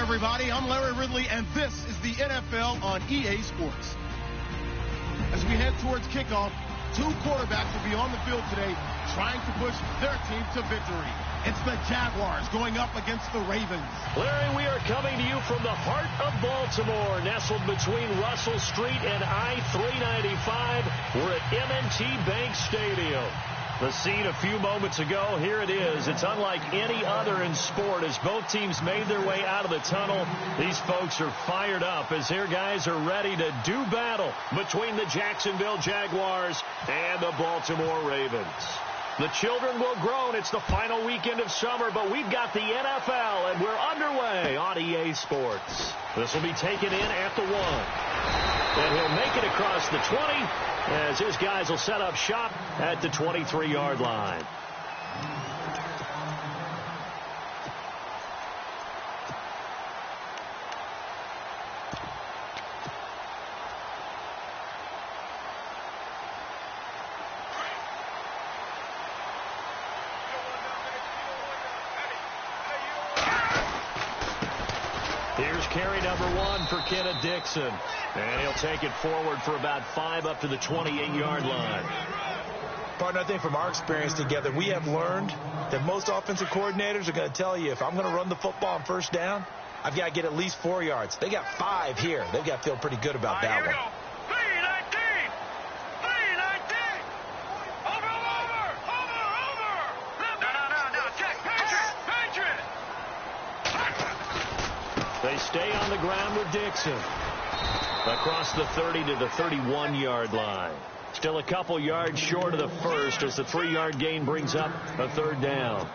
everybody. I'm Larry Ridley, and this is the NFL on EA Sports. As we head towards kickoff, two quarterbacks will be on the field today trying to push their team to victory. It's the Jaguars going up against the Ravens. Larry, we are coming to you from the heart of Baltimore, nestled between Russell Street and I-395. We're at M&T Bank Stadium. The scene a few moments ago, here it is. It's unlike any other in sport as both teams made their way out of the tunnel. These folks are fired up as their guys are ready to do battle between the Jacksonville Jaguars and the Baltimore Ravens. The children will groan. It's the final weekend of summer, but we've got the NFL, and we're underway on EA Sports. This will be taken in at the 1. And he'll make it across the 20 as his guys will set up shop at the 23-yard line. Here's carry number 1 for Kenneth Dixon. And he'll take it forward for about 5 up to the 28-yard line. Partner, I think from our experience together, we have learned that most offensive coordinators are going to tell you, if I'm going to run the football on first down, I've got to get at least 4 yards. They got 5 here. They've got to feel pretty good about that one. They stay on the ground with Dixon. Across the 30 to the 31-yard line. Still a couple yards short of the first as the 3-yard gain brings up a 3rd down.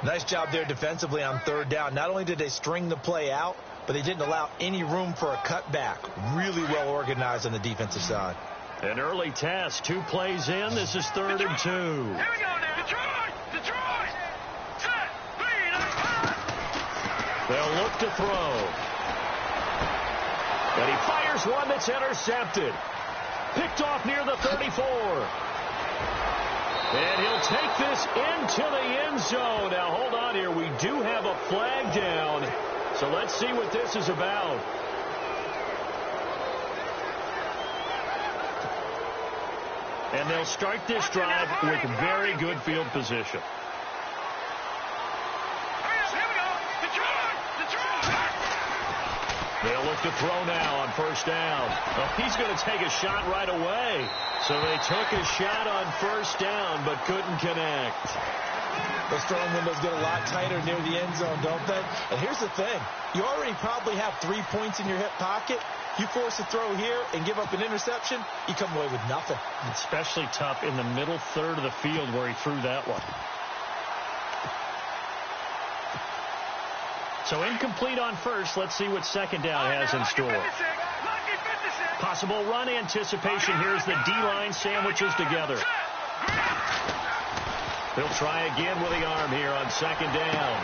Nice job there defensively on 3rd down. Not only did they string the play out, but they didn't allow any room for a cutback. Really well organized on the defensive side. An early test. 2 plays in. This is 3rd and 2. Here we go now. Detroit! Set! They'll look to throw. And he fires one that's intercepted. Picked off near the 34. And he'll take this into the end zone. Now, hold on here. We do have a flag down. So let's see what this is about. And they'll start this drive with very good field position. They'll look to throw now on first down. Well, he's going to take a shot right away. So they took a shot on first down but couldn't connect. Those throwing windows get a lot tighter near the end zone, don't they? And here's the thing. You already probably have 3 points in your hip pocket. You force a throw here and give up an interception, you come away with nothing. Especially tough in the middle third of the field where he threw that one. So incomplete on first. Let's see what 2nd down has in store. Possible run anticipation. Here's the D-line sandwiches together. He'll try again with the arm here on 2nd down.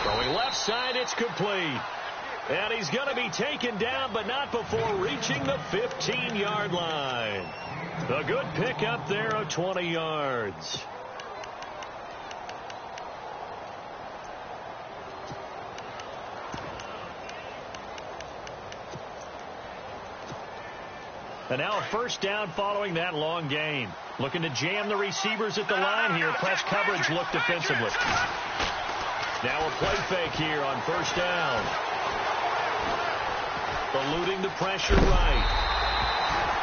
Throwing left side, it's complete. And he's going to be taken down, but not before reaching the 15-yard line. A good pickup there of 20 yards. And now a first down following that long gain. Looking to jam the receivers at the line here. Press coverage look defensively. Now a play fake here on first down. Eluding the pressure right.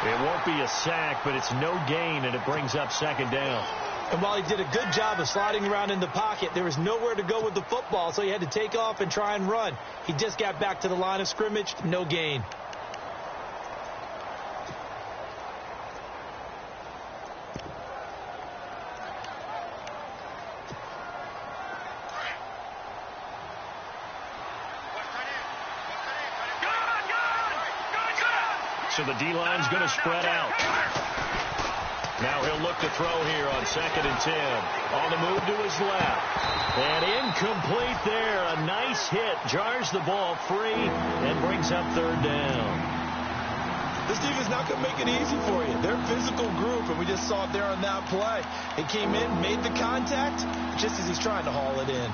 It won't be a sack, but it's no gain, and it brings up 2nd down. And while he did a good job of sliding around in the pocket, there was nowhere to go with the football, so he had to take off and try and run. He just got back to the line of scrimmage, no gain. So the D-line's going to spread out. Now he'll look to throw here on 2nd and 10. On the move to his left. And incomplete there. A nice hit. Jars the ball free and brings up 3rd down. This defense not going to make it easy for you. They're a physical group, and we just saw it there on that play. He came in, made the contact, just as he's trying to haul it in.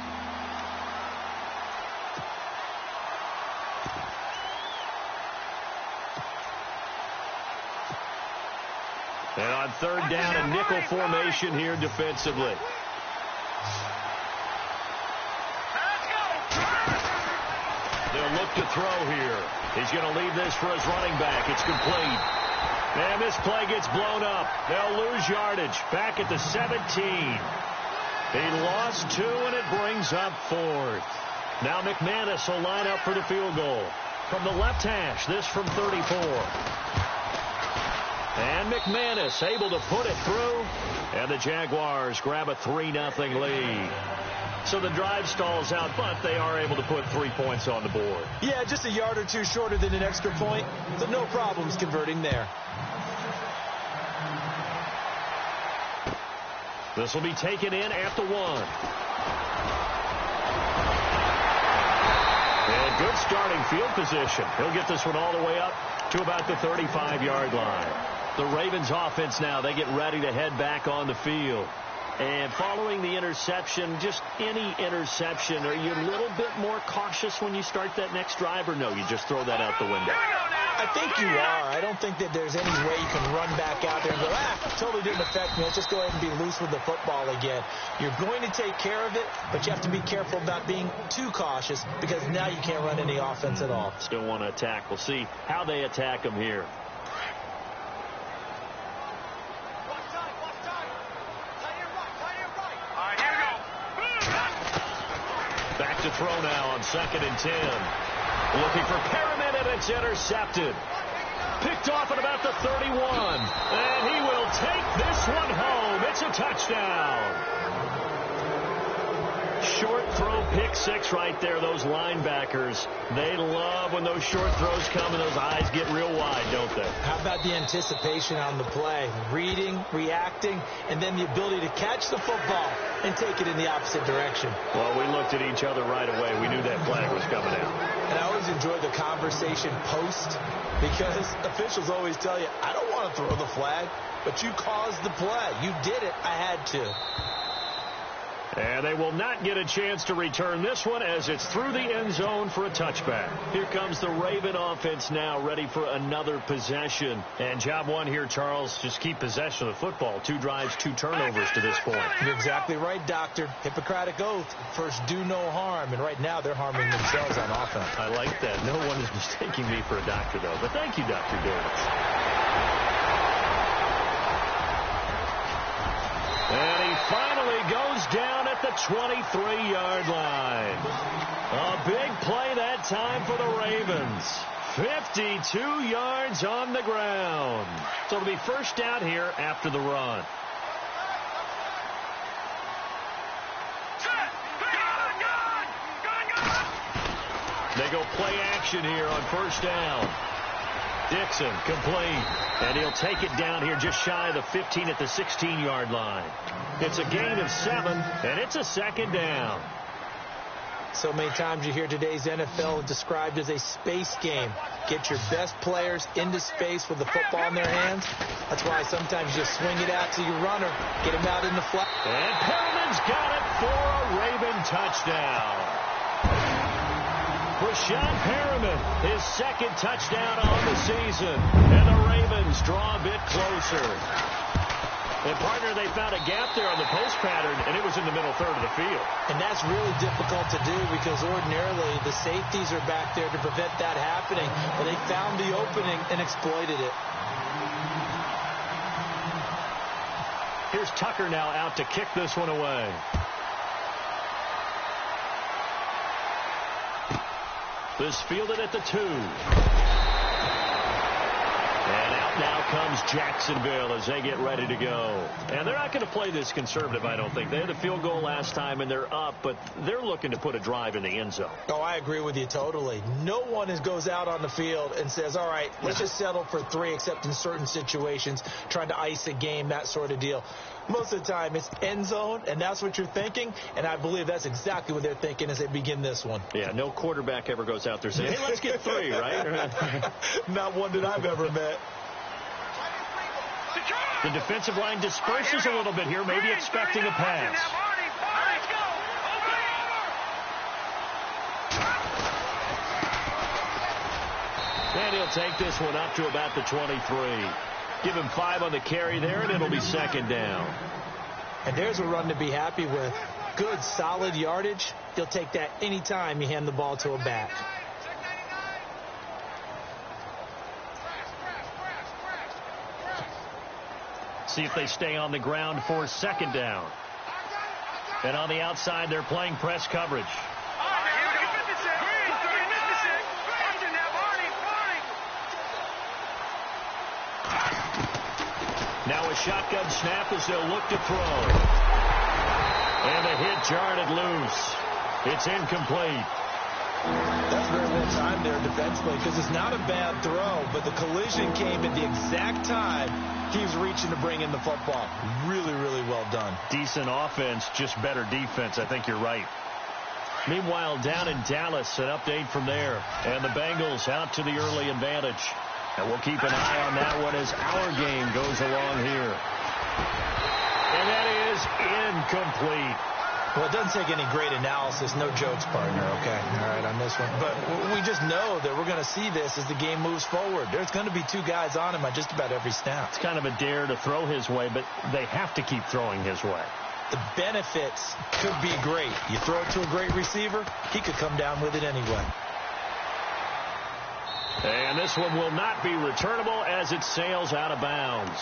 And on third down, a nickel formation here defensively. They'll look to throw here. He's going to leave this for his running back. It's complete. And this play gets blown up. They'll lose yardage. Back at the 17. He lost 2, and it brings up 4th. Now McManus will line up for the field goal. From the left hash, this from 34. And McManus able to put it through. And the Jaguars grab a 3-0 lead. So the drive stalls out, but they are able to put 3 points on the board. Yeah, just a yard or two shorter than an extra point. So no problems converting there. This will be taken in at the 1. And good starting field position. He'll get this one all the way up to about the 35-yard line. The Ravens offense now, they get ready to head back on the field. And following the interception, just any interception, are you a little bit more cautious when you start that next drive, or no, you just throw that out the window? I think you are. I don't think that there's any way you can run back out there and go, totally didn't affect me. Let's just go ahead and be loose with the football again. You're going to take care of it, but you have to be careful about being too cautious because now you can't run any offense at all. Still want to attack. We'll see how they attack them here. Back to throw now on 2nd and 10. Looking for Perriman, and it's intercepted. Picked off at about the 31. And he will take this one home. It's a touchdown. Short throw, pick 6 right there. Those linebackers, they love when those short throws come and those eyes get real wide, don't they? How about the anticipation on the play? Reading, reacting, and then the ability to catch the football and take it in the opposite direction. Well, we looked at each other right away. We knew that flag was coming out. And I always enjoy the conversation post because officials always tell you, I don't want to throw the flag, but you caused the play. You did it. I had to. And they will not get a chance to return this one as it's through the end zone for a touchback. Here comes the Raven offense now ready for another possession. And job one here, Charles, just keep possession of the football. 2 drives, 2 turnovers to this point. You're exactly right, Doctor. Hippocratic oath. First, do no harm. And right now, they're harming themselves on offense. I like that. No one is mistaking me for a doctor, though. But thank you, Dr. Davis. And he finally goes down at the 23-yard line. A big play that time for the Ravens. 52 yards on the ground. So it'll be first down here after the run. They go play action here on first down. Dixon complete. And he'll take it down here just shy of the 15 at the 16-yard line. It's a gain of 7, and it's a 2nd down. So many times you hear today's NFL described as a space game. Get your best players into space with the football in their hands. That's why sometimes you swing it out to your runner, get him out in the flat. And Perriman's got it for a Raven touchdown. Rashawn Perriman, his 2nd touchdown on the season. And the Ravens draw a bit closer. And, partner, they found a gap there on the post pattern, and it was in the middle third of the field. And that's really difficult to do because ordinarily the safeties are back there to prevent that happening. But they found the opening and exploited it. Here's Tucker now out to kick this one away. This fielded at the 2. And out now comes Jacksonville as they get ready to go. And they're not going to play this conservative, I don't think. They had a field goal last time, and they're up, but they're looking to put a drive in the end zone. Oh, I agree with you totally. No one goes out on the field and says, all right, let's just settle for 3, except in certain situations, trying to ice a game, that sort of deal. Most of the time, it's end zone, and that's what you're thinking, and I believe that's exactly what they're thinking as they begin this one. Yeah, no quarterback ever goes out there saying, hey, let's get 3, right? Not one that I've ever met. The defensive line disperses a little bit here, maybe expecting a pass. And he'll take this one up to about the 23. Give him 5 on the carry there, and it'll be second down. And there's a run to be happy with. Good, solid yardage. You'll take that anytime you hand the ball to a back. See if they stay on the ground for second down. And on the outside, they're playing press coverage. Now a shotgun snap as they'll look to throw. And the hit jarred it loose. It's incomplete. That's very well timed there defensively because it's not a bad throw, but the collision came at the exact time he was reaching to bring in the football. Really, really well done. Decent offense, just better defense. I think you're right. Meanwhile, down in Dallas, an update from there. And the Bengals out to the early advantage. And we'll keep an eye on that one as our game goes along here. And that is incomplete. Well, it doesn't take any great analysis. No jokes, partner, okay? All right, on this one. But we just know that we're going to see this as the game moves forward. There's going to be 2 guys on him on just about every snap. It's kind of a dare to throw his way, but they have to keep throwing his way. The benefits could be great. You throw it to a great receiver, he could come down with it anyway. And this one will not be returnable as it sails out of bounds.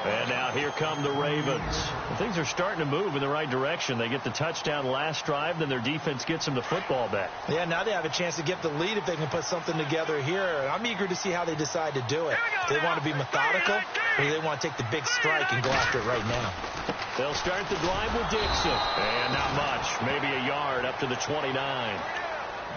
And now here come the Ravens. Things are starting to move in the right direction. They get the touchdown last drive, then their defense gets them the football back. Yeah, now they have a chance to get the lead if they can put something together here. And I'm eager to see how they decide to do it. Do they want to be methodical, or do they want to take the big strike and go after it right now? They'll start the drive with Dixon. And not much, maybe a yard up to the 29.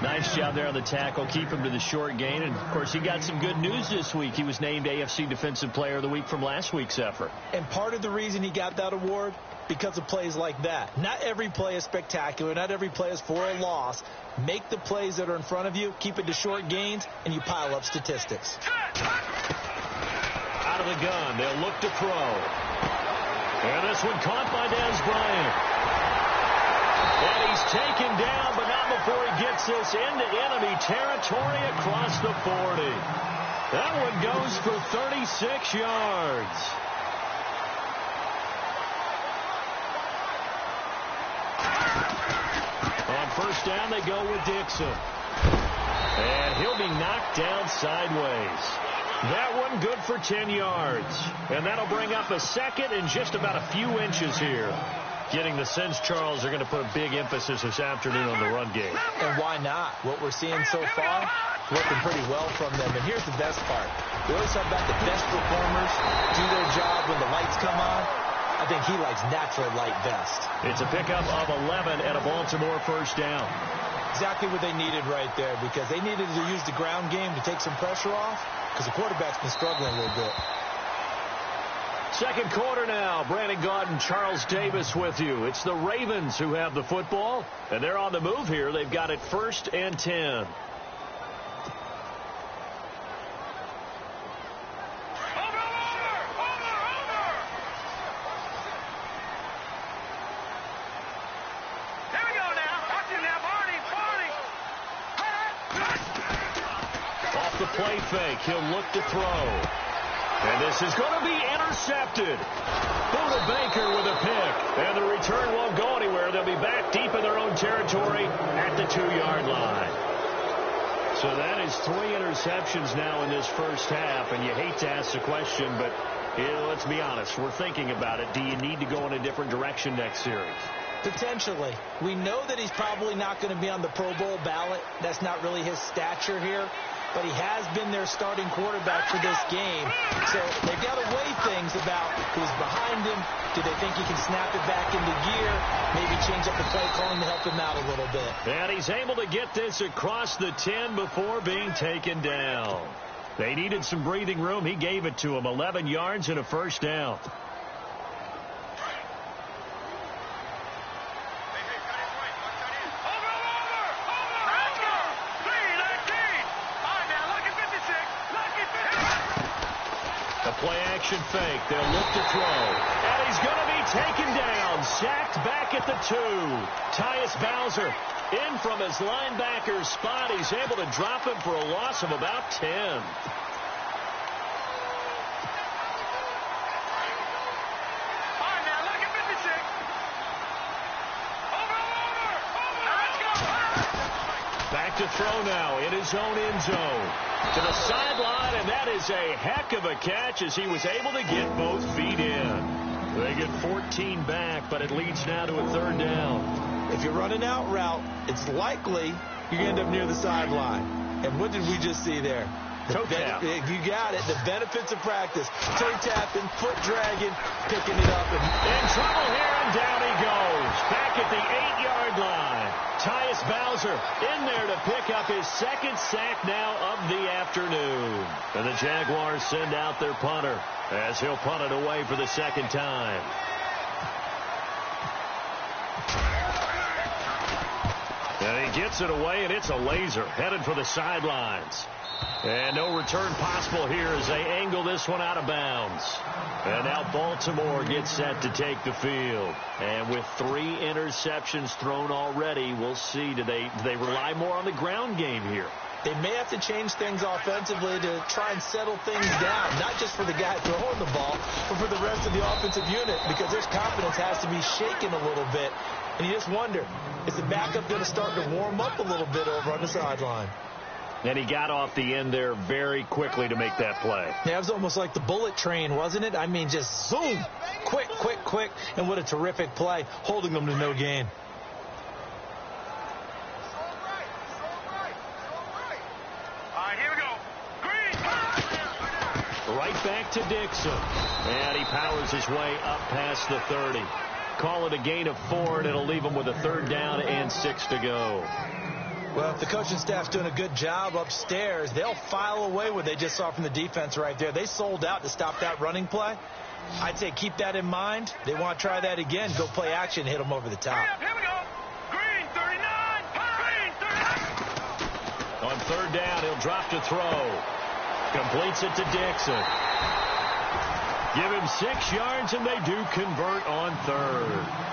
Nice job there on the tackle. Keep him to the short gain. And, of course, he got some good news this week. He was named AFC Defensive Player of the Week from last week's effort. And part of the reason he got that award, because of plays like that. Not every play is spectacular. Not every play is for a loss. Make the plays that are in front of you, keep it to short gains, and you pile up statistics. Out of the gun, they'll look to throw. And this one caught by Dez Bryant. And he's taken down, but not before he gets this into enemy territory across the 40. That one goes for 36 yards. On first down, they go with Dixon. And he'll be knocked down sideways. That one good for 10 yards. And that'll bring up a second and just about a few inches here. Getting the sense, Charles, are going to put a big emphasis this afternoon on the run game. And why not? What we're seeing so far, working pretty well from them. And here's the best part. We always talk about the best performers do their job when the lights come on. I think he likes natural light best. It's a pickup of 11 and a Baltimore first down. Exactly what they needed right there, because they needed to use the ground game to take some pressure off, because the quarterback's been struggling a little bit. Second quarter now. Brandon Gaudin, Charles Davis with you. It's the Ravens who have the football, and they're on the move here. They've got it 1st and 10. Off the play fake, he'll look to throw. And this is going to be intercepted. Buda Baker with a pick. And the return won't go anywhere. They'll be back deep in their own territory at the 2-yard line. So that is 3 interceptions now in this first half. And you hate to ask the question, but let's be honest. We're thinking about it. Do you need to go in a different direction next series? Potentially. We know that he's probably not going to be on the Pro Bowl ballot. That's not really his stature here. But he has been their starting quarterback for this game. So they've got to weigh things about who's behind him. Do they think he can snap it back into gear? Maybe change up the play calling to help him out a little bit. And he's able to get this across the 10 before being taken down. They needed some breathing room. He gave it to him. 11 yards and a first down. Play-action fake. They'll look to throw. And he's going to be taken down. Sacked back at the 2. Tyus Bowser in from his linebacker spot. He's able to drop him for a loss of about 10. to throw now in his own end zone. To the sideline, and that is a heck of a catch as he was able to get both feet in. They get 14 back, but it leads now to a 3rd down. If you're running out route, it's likely you're going to end up near the sideline. And what did we just see there? Toe tap. You got it. The benefits of practice. Toe tapping, foot dragging, picking it up. In trouble here, and down he goes. Back at the 8-yard line. Tyus Bowser in there to pick up his 2nd sack now of the afternoon. And the Jaguars send out their punter as he'll punt it away for the 2nd time. And he gets it away, and it's a laser headed for the sidelines. And no return possible here as they angle this one out of bounds. And now Baltimore gets set to take the field. And with 3 interceptions thrown already, we'll see. Do they rely more on the ground game here? They may have to change things offensively to try and settle things down, not just for the guy throwing the ball, but for the rest of the offensive unit, because their confidence has to be shaken a little bit. And you just wonder, is the backup going to start to warm up a little bit over on the sideline? And he got off the end there very quickly to make that play. Yeah, it was almost like the bullet train, wasn't it? I mean, just zoom, quick, quick, quick. And what a terrific play, holding them to no gain. Right back to Dixon. And he powers his way up past the 30. Call it a gain of 4, and it'll leave him with a 3rd down and 6 to go. Well, if the coaching staff's doing a good job upstairs, they'll file away what they just saw from the defense right there. They sold out to stop that running play. I'd say keep that in mind. They want to try that again. Go play action, hit them over the top. Here we go. Green 39. Green 39. On 3rd down, he'll drop to throw. Completes it to Dixon. Give him 6 yards, and they do convert on 3rd.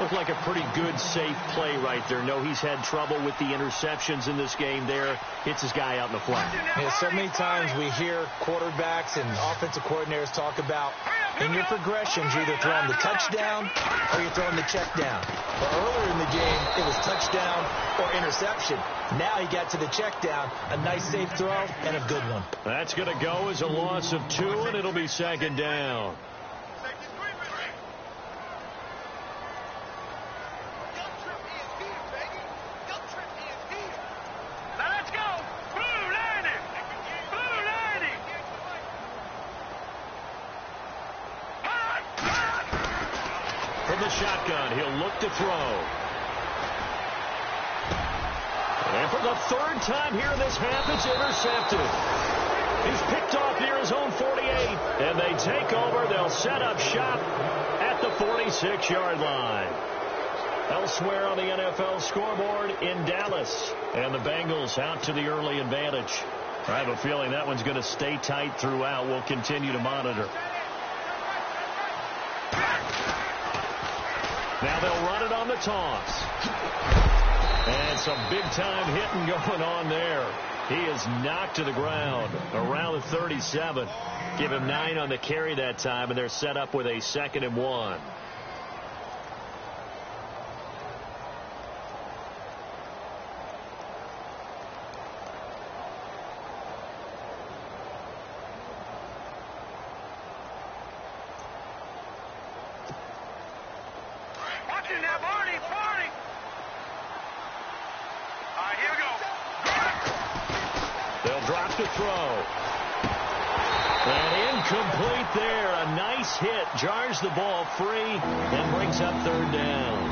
Looked like a pretty good, safe play right there. No, he's had trouble with the interceptions in this game there. Hits his guy out in the flat. Yeah, so many times we hear quarterbacks and offensive coordinators talk about in your progressions, you're either throwing the touchdown or you're throwing the check down. But earlier in the game, it was touchdown or interception. Now he got to the check down, a nice safe throw, and a good one. That's going to go as a loss of 2, and it'll be 2nd down. Shotgun. He'll look to throw. And for the 3rd time here in this half, it's intercepted. He's picked off near his own 48. And they take over. They'll set up shop at the 46-yard line. Elsewhere on the NFL scoreboard in Dallas. And the Bengals out to the early advantage. I have a feeling that one's going to stay tight throughout. We'll continue to monitor. Now they'll run it on the toss. And some big-time hitting going on there. He is knocked to the ground around the 37. Give him 9 on the carry that time, and they're set up with a 2nd and 1. To throw. And incomplete there. A nice hit. Jars the ball free and brings up 3rd down.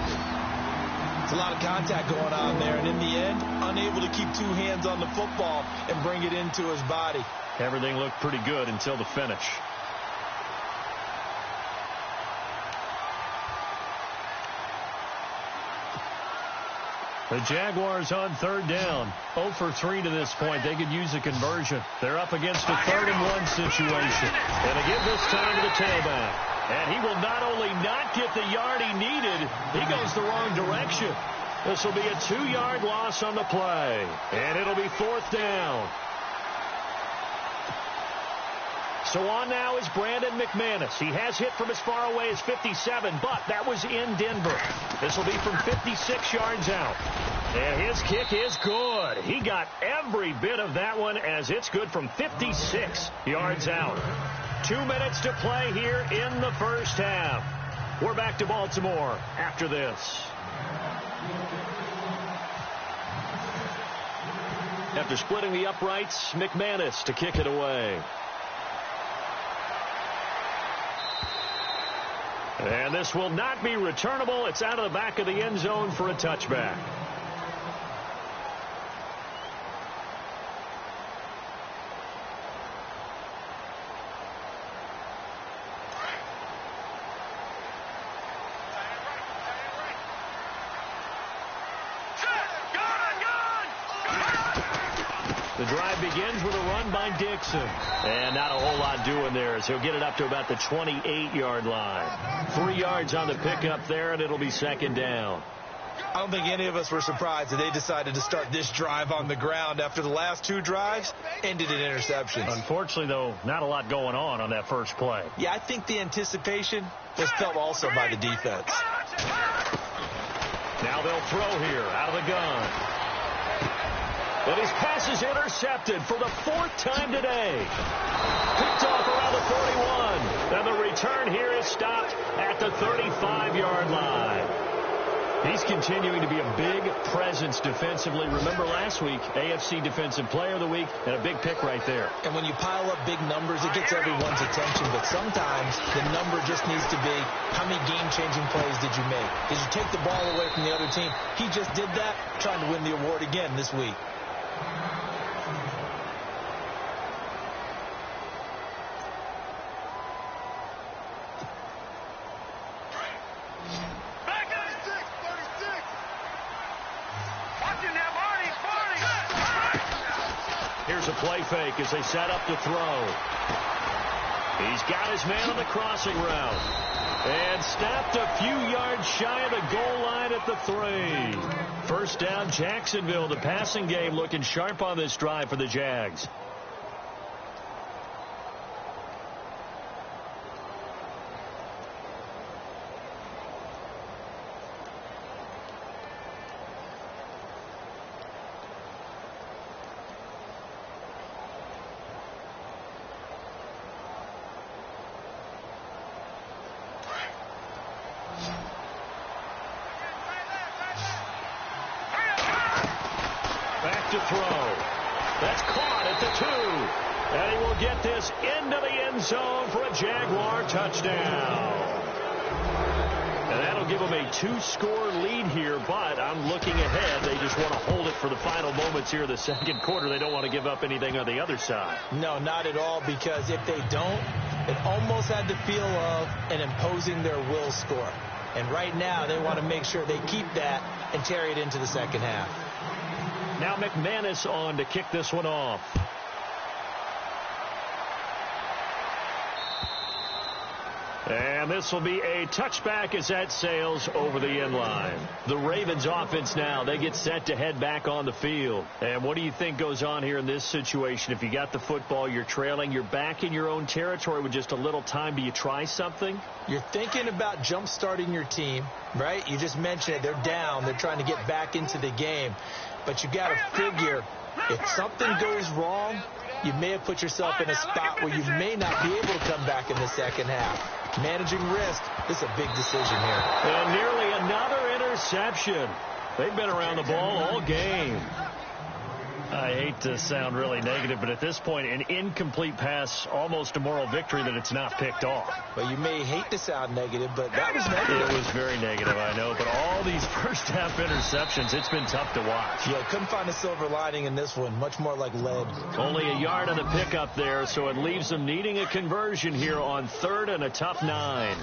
It's a lot of contact going on there. And in the end, unable to keep 2 hands on the football and bring it into his body. Everything looked pretty good until the finish. The Jaguars on 3rd down. 0 for 3 to this point. They could use a conversion. They're up against a 3rd and 1 situation. And again this time to the tailback. And he will not only not get the yard he needed, he goes the wrong direction. This will be a 2-yard loss on the play. And it'll be 4th down. So on now is Brandon McManus. He has hit from as far away as 57, but that was in Denver. This will be from 56 yards out. And his kick is good. He got every bit of that one as it's good from 56 yards out. 2 minutes to play here in the first half. We're back to Baltimore after this. After splitting the uprights, McManus to kick it away. And this will not be returnable. It's out of the back of the end zone for a touchback. The drive begins with a run by Dixon. And not a whole lot doing there as he'll get it up to about the 28-yard line. 3 yards on the pickup there, and it'll be second down. I don't think any of us were surprised that they decided to start this drive on the ground after the last 2 drives ended in interceptions. Unfortunately, though, not a lot going on that first play. Yeah, I think the anticipation was felt also by the defense. Now they'll throw here out of the gun. But his pass is intercepted for the 4th time today. Picked off around the 41. And the return here is stopped at the 35-yard line. He's continuing to be a big presence defensively. Remember last week, AFC Defensive Player of the Week, and a big pick right there. And when you pile up big numbers, it gets everyone's attention. But sometimes the number just needs to be, how many game-changing plays did you make? Did you take the ball away from the other team? He just did that, trying to win the award again this week. Here's a play fake as they set up to throw. He's got his man on the crossing route. And snapped a few yards shy of the goal line at the 3. First down, Jacksonville. The passing game looking sharp on this drive for the Jags. To throw. That's caught at the 2. And he will get this into the end zone for a Jaguar touchdown. And that'll give them a 2-score lead here, but I'm looking ahead. They just want to hold it for the final moments here of the second quarter. They don't want to give up anything on the other side. No, not at all, because if they don't, it almost had the feel of an imposing their will score. And right now, they want to make sure they keep that and carry it into the second half. Now McManus on to kick this one off. And this will be a touchback as that sails over the end line. The Ravens offense now, they get set to head back on the field. And what do you think goes on here in this situation? If you got the football, you're trailing, you're back in your own territory with just a little time. Do you try something? You're thinking about jump-starting your team, right? You just mentioned it. They're down. They're trying to get back into the game. But you got to figure, if something goes wrong, you may have put yourself in a spot where you may not be able to come back in the second half. Managing risk, this is a big decision here. And nearly another interception. They've been around the ball all game. I hate to sound really negative, but at this point, an incomplete pass, almost a moral victory that it's not picked off. Well, you may hate to sound negative, but that was negative. It was very negative, I know, but all these first-half interceptions, it's been tough to watch. Yeah, couldn't find a silver lining in this one, much more like lead. Only a yard on the pickup there, so it leaves them needing a conversion here on 3rd and a tough 9.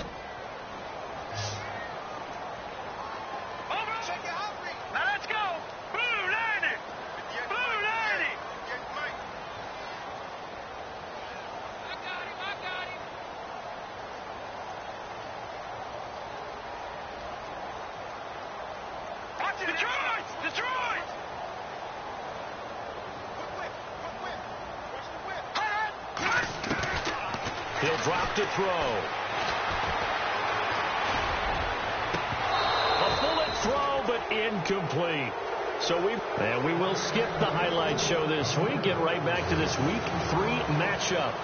He'll drop to throw. A bullet throw, but incomplete. So we will skip the highlight show this week. Get right back to this Week 3 matchup.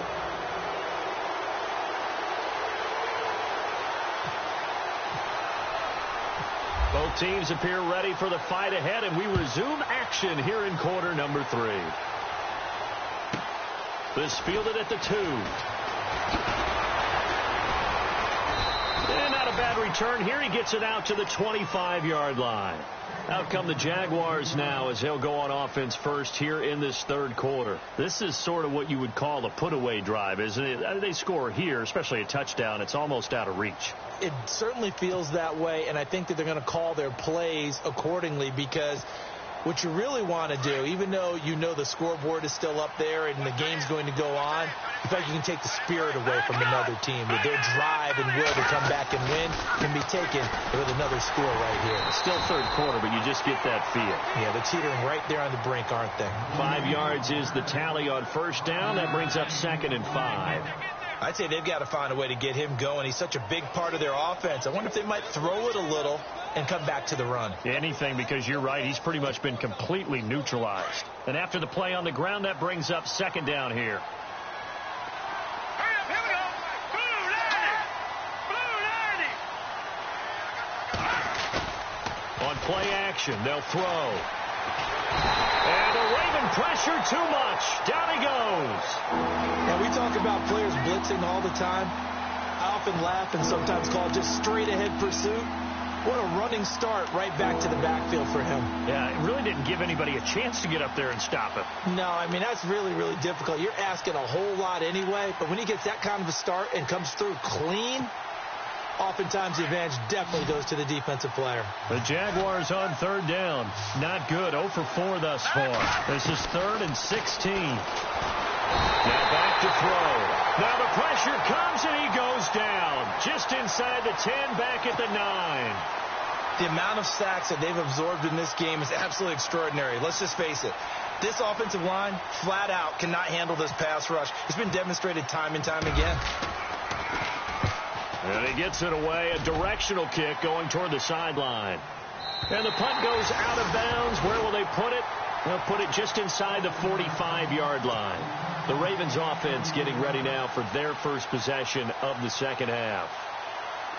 Both teams appear ready for the fight ahead, and we resume action here in quarter number 3. This fielded at the 2. And not a bad return here. He gets it out to the 25-yard line. Out come the Jaguars now as they'll go on offense first here in this third quarter. This is sort of what you would call a put-away drive, isn't it? They score here, especially a touchdown. It's almost out of reach. It certainly feels that way, and I think that they're going to call their plays accordingly, because what you really want to do, even though you know the scoreboard is still up there and the game's going to go on, you feel like you can take the spirit away from another team. With their drive and will to come back and win can be taken with another score right here. It's still third quarter, but you just get that feel. Yeah, they're teetering right there on the brink, aren't they? 5 yards is the tally on first down. That brings up 2nd and 5. I'd say they've got to find a way to get him going. He's such a big part of their offense. I wonder if they might throw it a little and come back to the run. Anything, because you're right. He's pretty much been completely neutralized. And after the play on the ground, that brings up 2nd down here. Here we go. Blue line. On play action, they'll throw. And a Raven pressure too much. Down he goes. Now, we talk about players blitzing all the time. I often laugh and sometimes call it just straight-ahead pursuit. What a running start right back to the backfield for him. Yeah, it really didn't give anybody a chance to get up there and stop him. No, I mean, that's really, really difficult. You're asking a whole lot anyway, but when he gets that kind of a start and comes through clean, oftentimes the advantage definitely goes to the defensive player. The Jaguars on third down. Not good. 0 for 4 thus far. This is 3rd and 16. Now back to throw. Now the pressure comes and he goes down. Just inside the 10, back at the 9. The amount of sacks that they've absorbed in this game is absolutely extraordinary. Let's just face it. This offensive line, flat out, cannot handle this pass rush. It's been demonstrated time and time again. And he gets it away. A directional kick going toward the sideline. And the punt goes out of bounds. Where will they put it? They'll put it just inside the 45-yard line. The Ravens offense getting ready now for their first possession of the second half.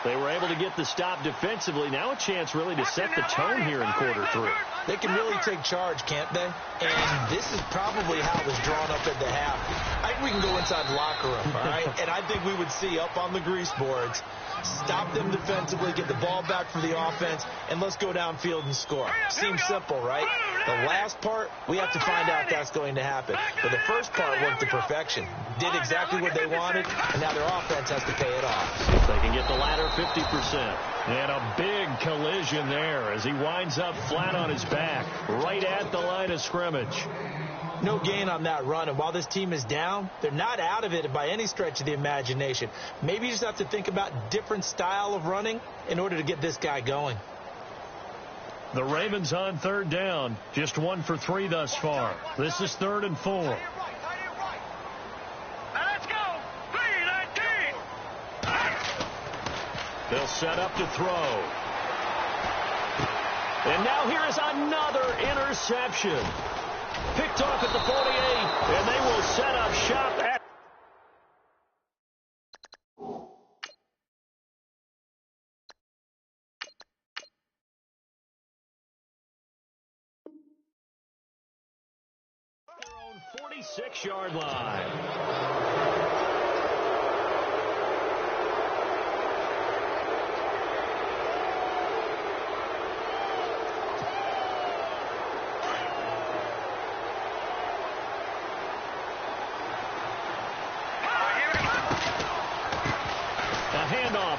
They were able to get the stop defensively. Now a chance really to set the tone here in quarter 3. They can really take charge, can't they? And this is probably how it was drawn up at the half. I think we can go inside the locker room, all right? And I think we would see up on the grease boards, stop them defensively, get the ball back for the offense, and let's go downfield and score. Seems simple, right? The last part, we have to find out that's going to happen. But the first part worked to perfection. Did exactly what they wanted, and now their offense has to pay it off. See if they can get the latter 50%. And a big collision there as he winds up flat on his back, right at the line of scrimmage. No gain on that run, and while this team is down, they're not out of it by any stretch of the imagination. Maybe you just have to think about different style of running in order to get this guy going. The Ravens on third down, just 1 for 3 thus far. This is 3rd and 4. Let's go. 3-19. They'll set up to throw. And now here is another interception. Picked off at the 48, and they will set up shop at their own 46-yard line.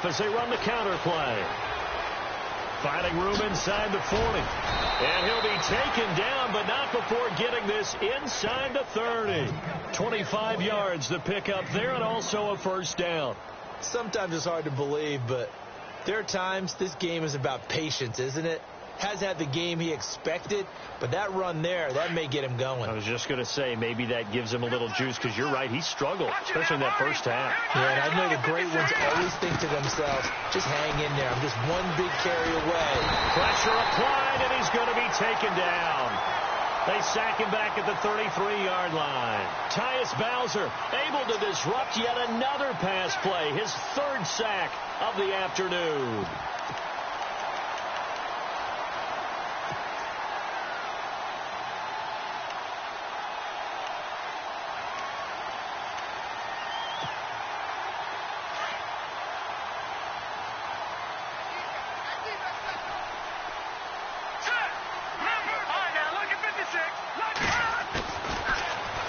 As they run the counter play. Finding room inside the 40. And he'll be taken down, but not before getting this inside the 30. 25 yards the pickup there, and also a first down. Sometimes it's hard to believe, but there are times this game is about patience, isn't it? has had the game he expected, but that run there, that may get him going. I was just going to say, maybe that gives him a little juice, because you're right, he struggled, especially in that first half. Yeah, and I know the great ones always think to themselves, just hang in there. I'm just one big carry away. Pressure applied, and he's going to be taken down. They sack him back at the 33-yard line. Tyus Bowser able to disrupt yet another pass play, his third sack of the afternoon.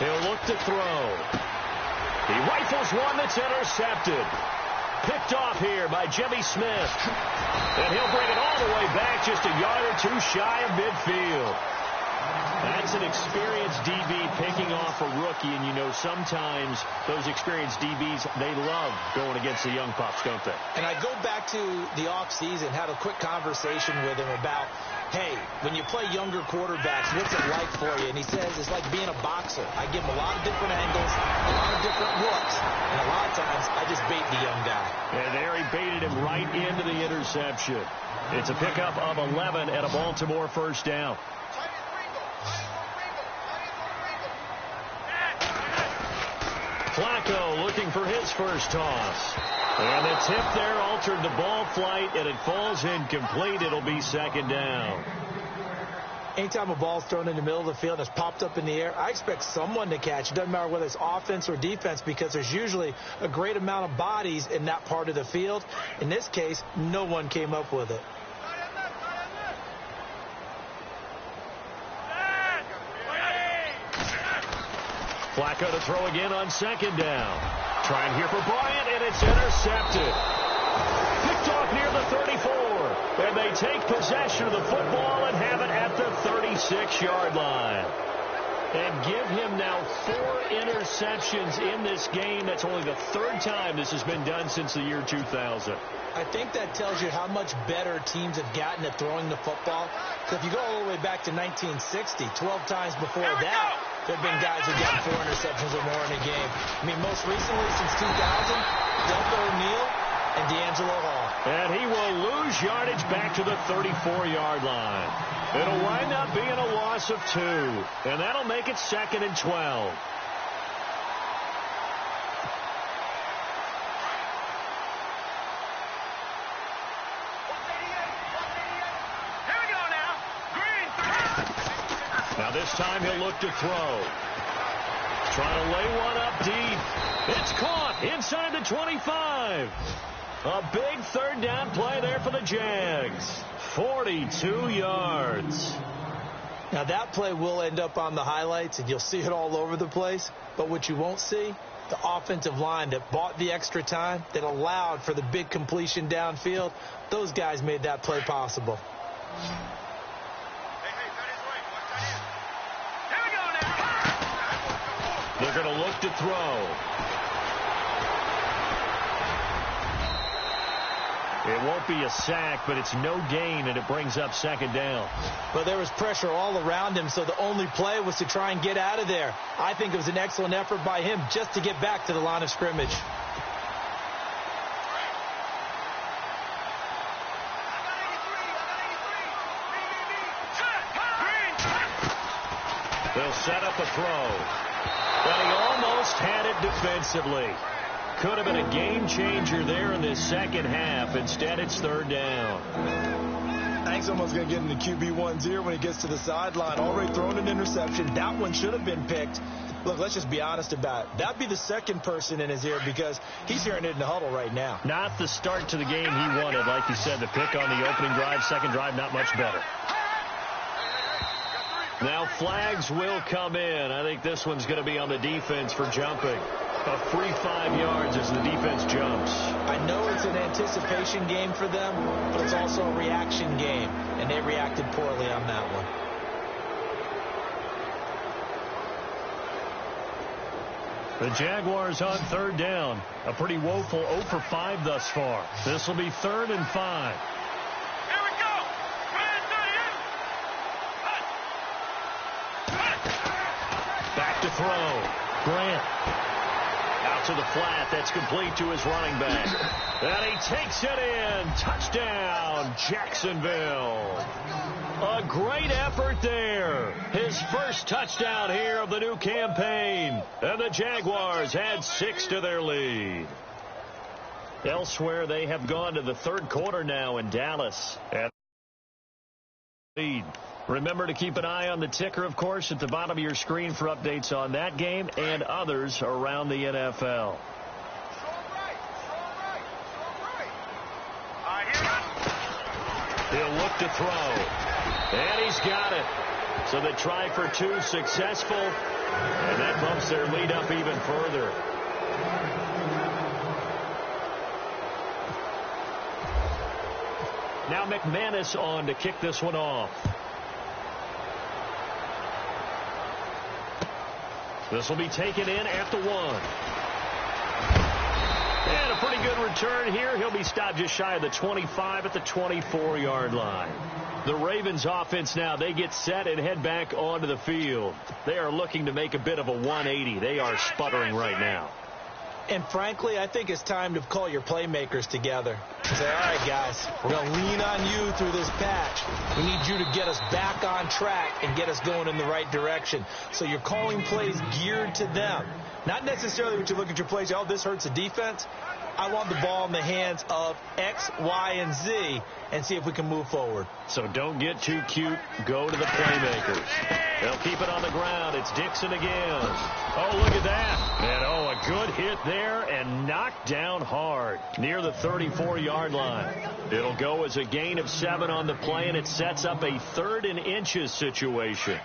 He'll look to throw. He rifles one that's intercepted. Picked off here by Jimmy Smith. And he'll bring it all the way back just a yard or two shy of midfield. That's an experienced DB picking off a rookie, and you know sometimes those experienced DBs, they love going against the young pups, don't they? And I go back to the offseason, had a quick conversation with him about, hey, when you play younger quarterbacks, what's it like for you? And he says it's like being a boxer. I give him a lot of different angles, a lot of different looks, and a lot of times I just bait the young guy. And there he baited him right into the interception. It's a pickup of 11 and a Baltimore first down. Flacco looking for his first toss. And the tip there altered the ball flight, and it falls incomplete. It'll be second down. Anytime a ball's thrown in the middle of the field and it's popped up in the air, I expect someone to catch. It doesn't matter whether it's offense or defense, because there's usually a great amount of bodies in that part of the field. In this case, no one came up with it. Flacco to throw again on second down. Trying here for Bryant, and it's intercepted. Picked off near the 34. And they take possession of the football and have it at the 36-yard line. And give him now 4 interceptions in this game. That's only the third time this has been done since the year 2000. I think that tells you how much better teams have gotten at throwing the football. So if you go all the way back to 1960, 12 times before that, there have been guys who got 4 interceptions or more in a game. I mean, most recently since 2000, Delta O'Neal and D'Angelo Hall. And he will lose yardage back to the 34-yard line. It'll wind up being a loss of 2. And that'll make it 2nd and 12. Now this time he'll look to throw. Trying to lay one up deep. It's caught inside the 25. A big third down play there for the Jags. 42 yards. Now that play will end up on the highlights, and you'll see it all over the place. But what you won't see, the offensive line that bought the extra time, that allowed for the big completion downfield, those guys made that play possible. They're going to look to throw. It won't be a sack, but it's no gain, and it brings up second down. But there was pressure all around him, so the only play was to try and get out of there. I think it was an excellent effort by him just to get back to the line of scrimmage. They'll set up a throw. But he almost had it defensively. Could have been a game changer there in this second half. Instead, it's third down. I think someone's going to get in the QB1's ear when he gets to the sideline. Already thrown an interception. That one should have been picked. Look, let's just be honest about it. That'd be the second person in his ear, because he's hearing it in the huddle right now. Not the start to the game he wanted. Like you said, the pick on the opening drive, second drive, not much better. Now flags will come in. I think this one's going to be on the defense for jumping. A free 5 yards as the defense jumps. I know it's an anticipation game for them, but it's also a reaction game, and they reacted poorly on that one. The Jaguars on third down. A pretty woeful 0 for 5 thus far. This will be 3rd and 5. Here we go. 38. throw. Grant. Out to the flat. That's complete to his running back. And he takes it in. Touchdown, Jacksonville. A great effort there. His first touchdown here of the new campaign. And the Jaguars add 6 to their lead. Elsewhere, they have gone to the third quarter now in Dallas. At lead. Remember to keep an eye on the ticker, of course, at the bottom of your screen for updates on that game and others around the NFL. He'll look to throw. And he's got it. So the try for 2 successful. And that bumps their lead up even further. Now McManus on to kick this one off. This will be taken in at the 1. And a pretty good return here. He'll be stopped just shy of the 25 at the 24-yard line. The Ravens offense now, they get set and head back onto the field. They are looking to make a bit of a 180. They are sputtering right now. And frankly, I think it's time to call your playmakers together. Say, all right, guys, we're going to lean on you through this patch. We need you to get us back on track and get us going in the right direction. So you're calling plays geared to them. Not necessarily what you look at your plays, oh, this hurts the defense. I want the ball in the hands of X, Y, and Z and see if we can move forward. So don't get too cute. Go to the playmakers. They'll keep it on the ground. It's Dixon again. Oh, look at that. And, oh, a good hit there and knocked down hard near the 34-yard line. It'll go as a gain of 7 on the play, and it sets up a 3rd and inches situation.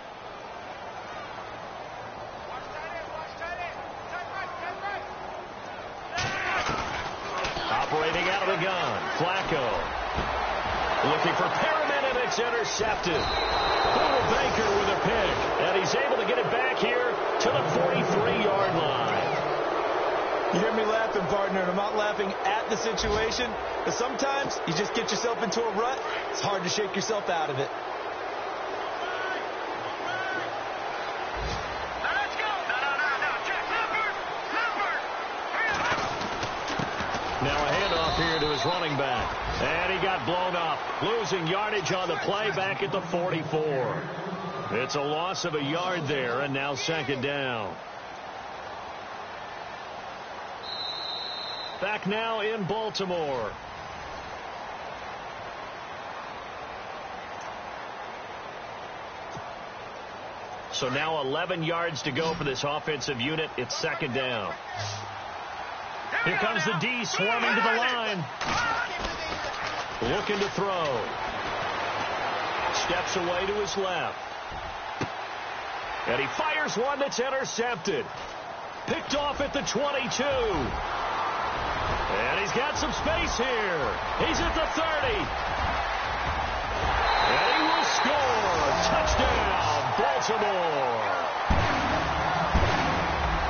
Operating out of the gun, Flacco. Looking for Perriman, and it's intercepted. Little Baker with a pick, and he's able to get it back here to the 43-yard line. You hear me laughing, partner, and I'm not laughing at the situation, but sometimes you just get yourself into a rut. It's hard to shake yourself out of it. Now a handoff here to his running back. And he got blown up. Losing yardage on the play back at the 44. It's a loss of a yard there, and now 2nd down. Back now in Baltimore. So now 11 yards to go for this offensive unit. It's 2nd down. Here comes the D swarming to the line. Looking to throw. Steps away to his left. And he fires one that's intercepted. Picked off at the 22. And he's got some space here. He's at the 30. And he will score. Touchdown, Baltimore.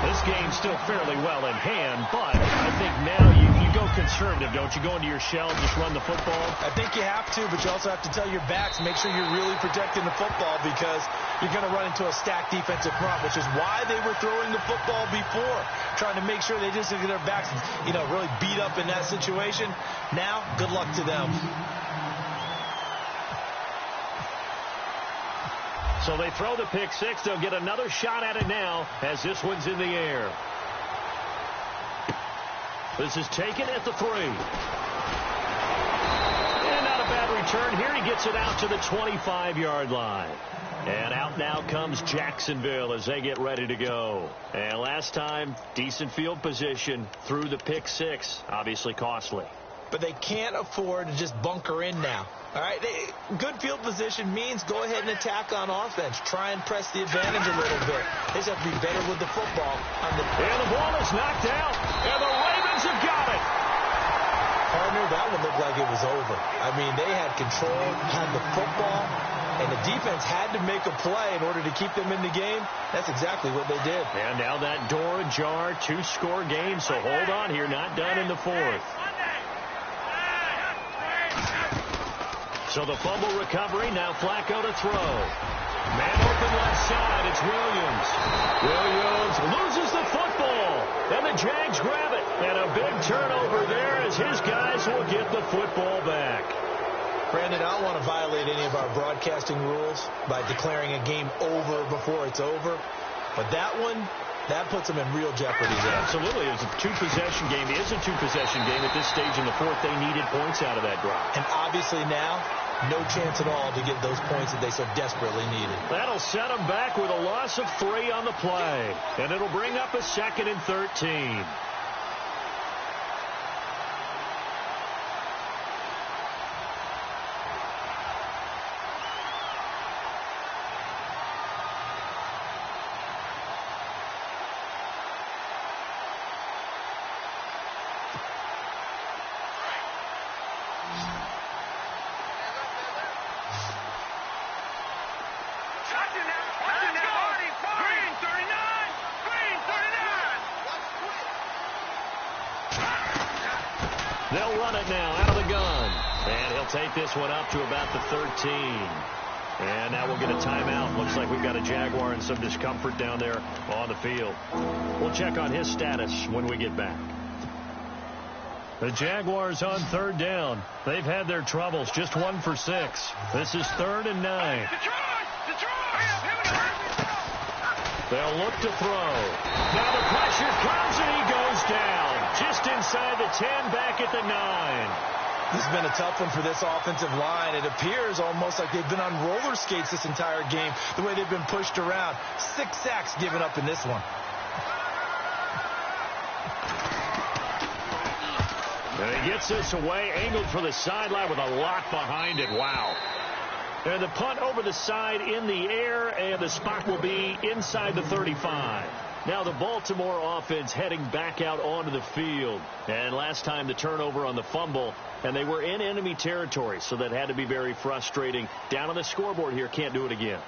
This game's still fairly well in hand, but I think now you go conservative, don't you? Go into your shell and just run the football? I think you have to, but you also have to tell your backs, make sure you're really protecting the football because you're going to run into a stacked defensive front, which is why they were throwing the football before, trying to make sure they just get their backs, really beat up in that situation. Now, good luck to them. So they throw the pick 6. They'll get another shot at it now as this one's in the air. This is taken at the 3. And not a bad return here. He gets it out to the 25-yard line. And out now comes Jacksonville as they get ready to go. And last time, decent field position through the pick 6. Obviously costly. But they can't afford to just bunker in now. All right, good field position means go ahead and attack on offense. Try and press the advantage a little bit. They just have to be better with the football. And the ball is knocked out, and the Ravens have got it. Partner, that one looked like it was over. I mean, they had control, had the football, and the defense had to make a play in order to keep them in the game. That's exactly what they did. And now that door ajar, 2-score game, so hold on here, not done in the 4th. So the fumble recovery, now Flacco to throw. Man open left side, it's Williams. big turnover there as his guys will get the football back. Brandon, I don't want to violate any of our broadcasting rules by declaring a game over before it's over. But that one, that puts them in real jeopardy there. Absolutely. It was a two-possession game. It is a two-possession game at this stage in the fourth. They needed points out of that drive. And obviously now, no chance at all to get those points that they so desperately needed. That'll set them back with a loss of 3 on the play. And it'll bring up a 2nd and 13. They'll run it now out of the gun. And he'll take this one up to about the 13. And now we'll get a timeout. Looks like we've got a Jaguar in some discomfort down there on the field. We'll check on his status when we get back. The Jaguars on 3rd down. They've had their troubles. Just 1 for 6. This is 3rd and 9. They'll look to throw. Now the pressure comes and he goes down. Just inside the 10, back at the 9. This has been a tough one for this offensive line. It appears almost like they've been on roller skates this entire game, the way they've been pushed around. 6 sacks given up in this one. And he gets this away, angled for the sideline with a lock behind it. Wow. And the punt over the side in the air, and the spot will be inside the 35. Now the Baltimore offense heading back out onto the field. And last time the turnover on the fumble, and they were in enemy territory, so that had to be very frustrating. Down on the scoreboard here, can't do it again.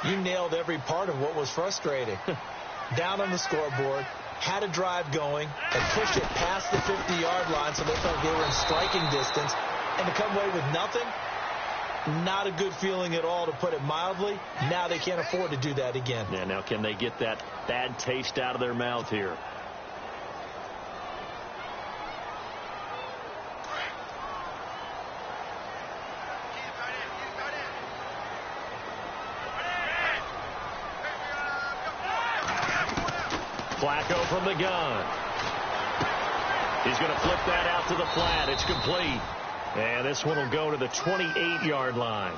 You nailed every part of what was frustrating. Down on the scoreboard, had a drive going, and pushed it past the 50-yard line so they felt they were in striking distance, and to come away with nothing, not a good feeling at all, to put it mildly. Now they can't afford to do that again. Yeah, now can they get that bad taste out of their mouth here? Flacco from the gun. He's going to flip that out to the flat. It's complete. And this one will go to the 28-yard line.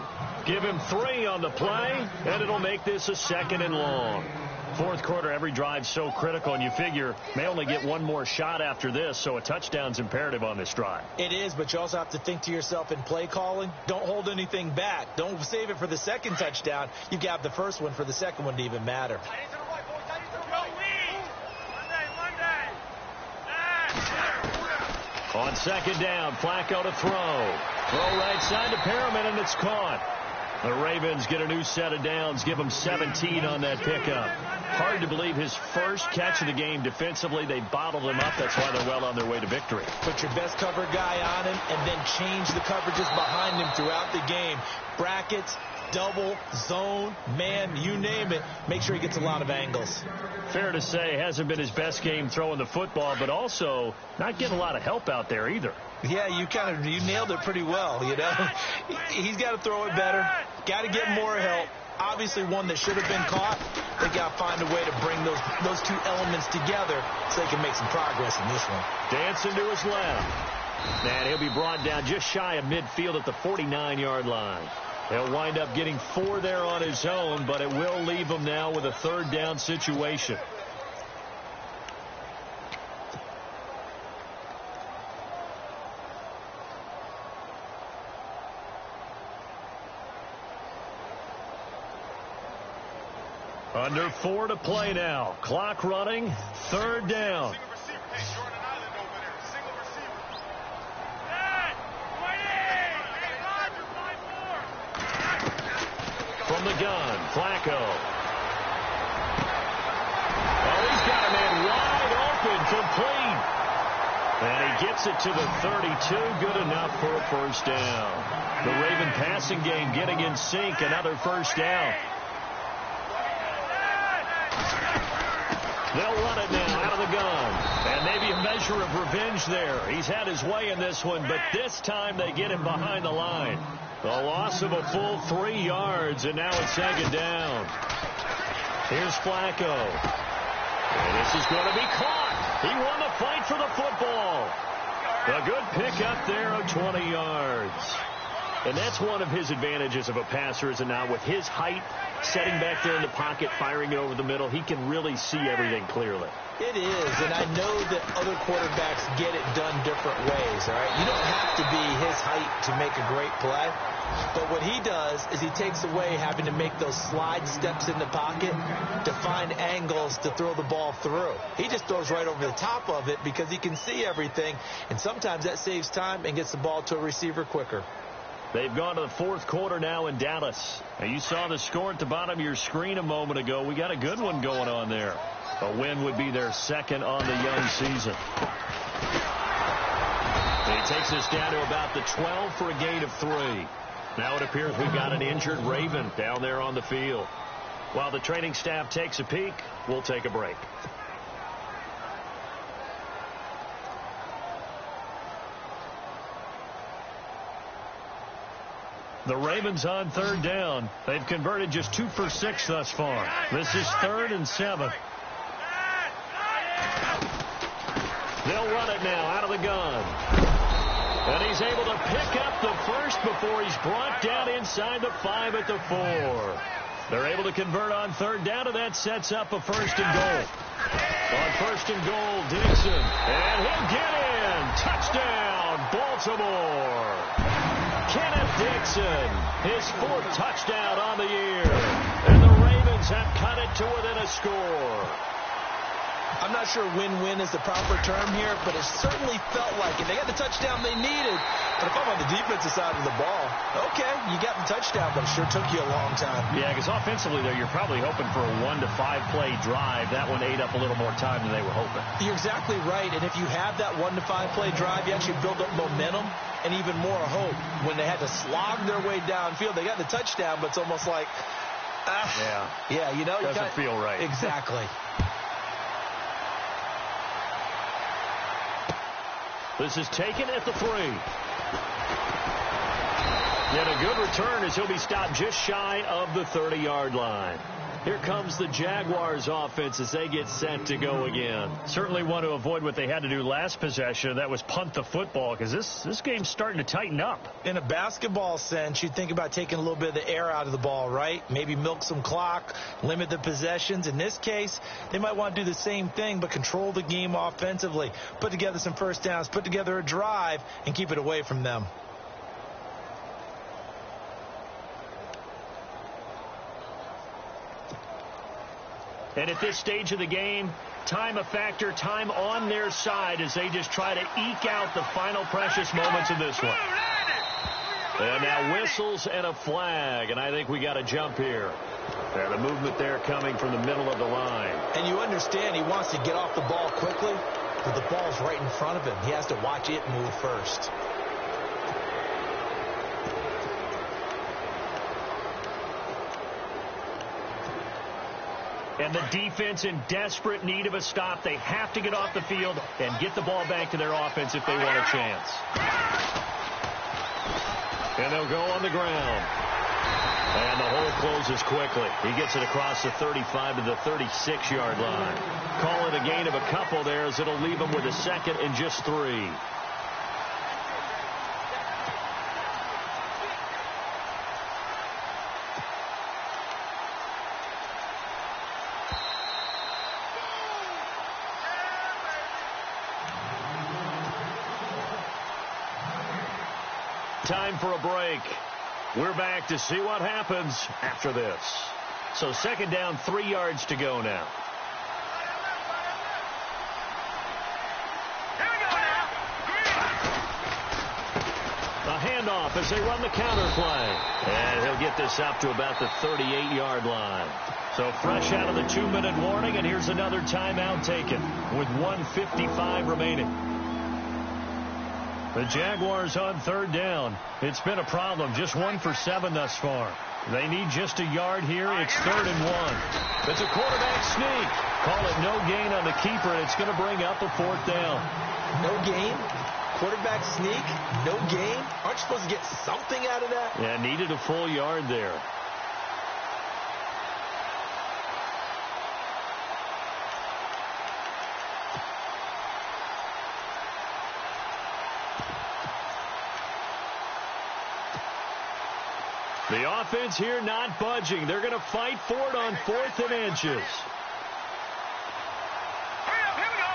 Give him 3 on the play, and it'll make this a 2nd and long. Fourth quarter, every drive so critical, and you figure may only get one more shot after this, so a touchdown's imperative on this drive. It is, but you also have to think to yourself in play calling, don't hold anything back. Don't save it for the second touchdown. You got the first one for the second one to even matter. On 2nd down, Flacco to throw. Throw right side to Perriman, and it's caught. The Ravens get a new set of downs, give him 17 on that pickup. Hard to believe his first catch of the game defensively. They bottled him up. That's why they're well on their way to victory. Put your best cover guy on him and then change the coverages behind him throughout the game. Brackets, double, zone, man, you name it. Make sure he gets a lot of angles. Fair to say, hasn't been his best game throwing the football, but also not getting a lot of help out there either. Yeah, you nailed it pretty well, you know. He's got to throw it better. Got to get more help. Obviously one that should have been caught. They got to find a way to bring those two elements together so they can make some progress in this one. Dancing to his left. And he'll be brought down just shy of midfield at the 49-yard line. He'll wind up getting 4 there on his own, but it will leave him now with a 3rd down situation. Under 4 to play now. Clock running. 3rd down. From the gun, Flacco. Oh, he's got a man wide open, complete. And he gets it to the 32. Good enough for a 1st down. The Raven passing game getting in sync. Another 1st down. They'll run it now out of the gun. And maybe a measure of revenge there. He's had his way in this one, but this time they get him behind the line. The loss of a full 3 yards, and now it's second down. Here's Flacco. And this is going to be caught. He won the fight for the football. A good pickup there of 20 yards. And that's one of his advantages of a passer, is it not? With his height, setting back there in the pocket, firing it over the middle, he can really see everything clearly. It is, and I know that other quarterbacks get it done different ways, all right? You don't have to be his height to make a great play. But what he does is he takes away having to make those slide steps in the pocket to find angles to throw the ball through. He just throws right over the top of it because he can see everything, and sometimes that saves time and gets the ball to a receiver quicker. They've gone to the fourth quarter now in Dallas. Now, you saw the score at the bottom of your screen a moment ago. We got a good one going on there. A win would be their second on the young season. And he takes us down to about the 12 for a gain of 3. Now it appears we've got an injured Raven down there on the field. While the training staff takes a peek, we'll take a break. The Ravens on third down. They've converted just 2 for 6 thus far. This is 3rd and 7. They'll run it now out of the gun. And he's able to pick up the first before he's brought down inside the 5 at the 4. They're able to convert on third down, and that sets up a 1st and goal. On 1st and goal, Dixon. And he'll get in. Touchdown, Baltimore. Kenneth Dixon, his 4th touchdown on the year. And the Ravens have cut it to within a score. I'm not sure win-win is the proper term here, but it certainly felt like it. They got the touchdown they needed. But if I'm on the defensive side of the ball, okay, you got the touchdown, but it sure took you a long time. Yeah, because offensively there, you're probably hoping for a 1 to 5 play drive. That one ate up a little more time than they were hoping. You're exactly right. And if you have that 1 to 5 play drive, you actually build up momentum and even more hope. When they had to slog their way downfield, they got the touchdown, but it's almost like, yeah, you know, doesn't feel right. Exactly. This is taken at the 3. And a good return as he'll be stopped just shy of the 30-yard line. Here comes the Jaguars offense as they get set to go again. Certainly want to avoid what they had to do last possession. That was punt the football, because this game's starting to tighten up. In a basketball sense, you think about taking a little bit of the air out of the ball, right? Maybe milk some clock, limit the possessions. In this case, they might want to do the same thing, but control the game offensively. Put together some first downs, put together a drive, and keep it away from them. And at this stage of the game, time a factor, time on their side as they just try to eke out the final precious moments of this one. And now whistles and a flag, and I think we got a jump here. The movement there coming from the middle of the line. And you understand he wants to get off the ball quickly, but the ball's right in front of him. He has to watch it move first. And the defense in desperate need of a stop. They have to get off the field and get the ball back to their offense if they want a chance. And they'll go on the ground. And the hole closes quickly. He gets it across the 35 to the 36-yard line. Call it a gain of a couple there as it'll leave him with a 2nd and just 3. Time for a break. We're back to see what happens after this. So 2nd down, 3 yards to go now. Here we go now. A handoff as they run the counter play. And he'll get this up to about the 38-yard line. So fresh out of the 2-minute warning, and here's another timeout taken with 1:55 remaining. The Jaguars on 3rd down. It's been a problem. Just 1 for 7 thus far. They need just a yard here. It's 3rd and 1. It's a quarterback sneak. Call it no gain on the keeper, and it's going to bring up a 4th down. No gain? Quarterback sneak? No gain? Aren't you supposed to get something out of that? Yeah, needed a full yard there. The offense here not budging. They're going to fight for it on 4th and inches. Here we go.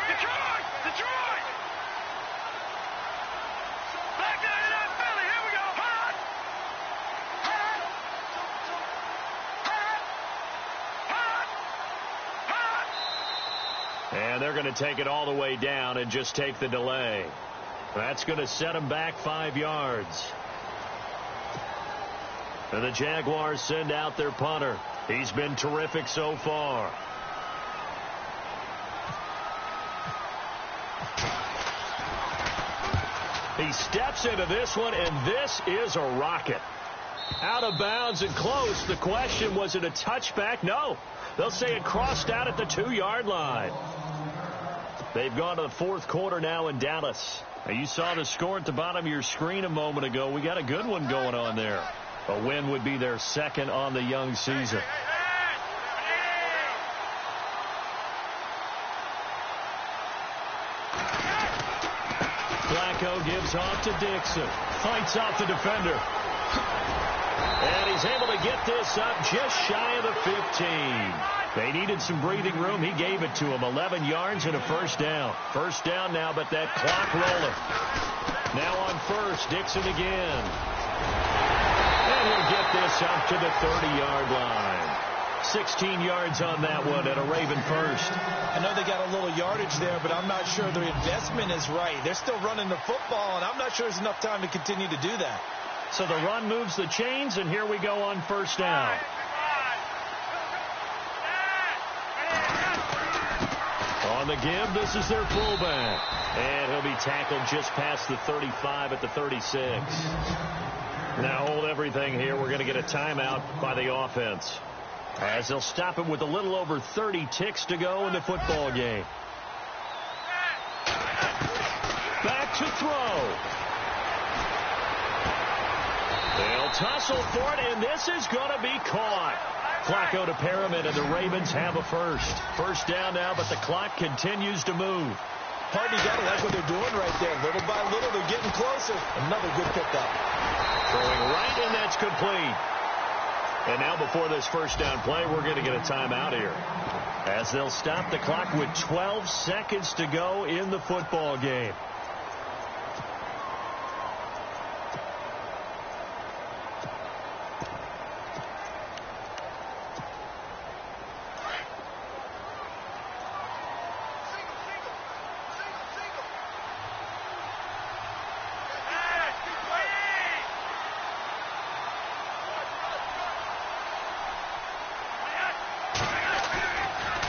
Detroit! Detroit! Back down to that Philly. Here we go. Hot! Hot! Hot! Hot! And they're going to take it all the way down and just take the delay. That's going to set them back 5 yards. And the Jaguars send out their punter. He's been terrific so far. He steps into this one, and this is a rocket. Out of bounds and close. The question, was it a touchback? No. They'll say it crossed out at the 2-yard line. They've gone to the 4th quarter now in Dallas. Now, you saw the score at the bottom of your screen a moment ago. We got a good one going on there. A win would be their 2nd on the young season. Flacco gives off to Dixon. Fights off the defender. And he's able to get this up just shy of the 15. They needed some breathing room. He gave it to him. 11 yards and a 1st down. 1st down now, but that clock rolling. Now on 1st, Dixon again. And he'll get this up to the 30-yard line. 16 yards on that one and a Raven 1st. I know they got a little yardage there, but I'm not sure their investment is right. They're still running the football, and I'm not sure there's enough time to continue to do that. So the run moves the chains, and here we go on 1st down. On the give, this is their fullback. And he'll be tackled just past the 35 at the 36. Now hold everything here. We're going to get a timeout by the offense, as they'll stop it with a little over 30 ticks to go in the football game. Back to throw. They'll tussle for it, and this is going to be caught. Flacco to Perriman, and the Ravens have a 1st down now, but the clock continues to move. Hardy, you got to like what they're doing right there. Little by little, they're getting closer. Another good pickup. Throwing right, and that's complete. And now before this 1st down play, we're going to get a timeout here, as they'll stop the clock with 12 seconds to go in the football game.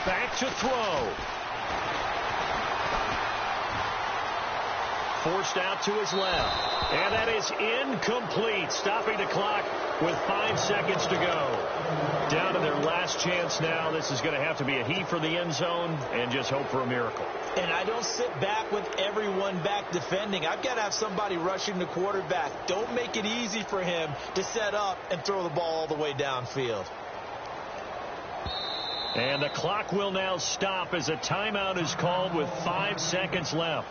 Back to throw. Forced out to his left. And that is incomplete. Stopping the clock with 5 seconds to go. Down to their last chance now. This is going to have to be a heave for the end zone and just hope for a miracle. And I don't sit back with everyone back defending. I've got to have somebody rushing the quarterback. Don't make it easy for him to set up and throw the ball all the way downfield. And the clock will now stop as a timeout is called with 5 seconds left.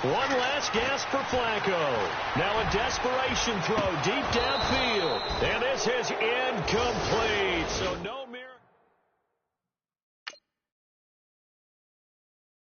One last gasp for Flacco. Now a desperation throw deep downfield. And this is incomplete. So no.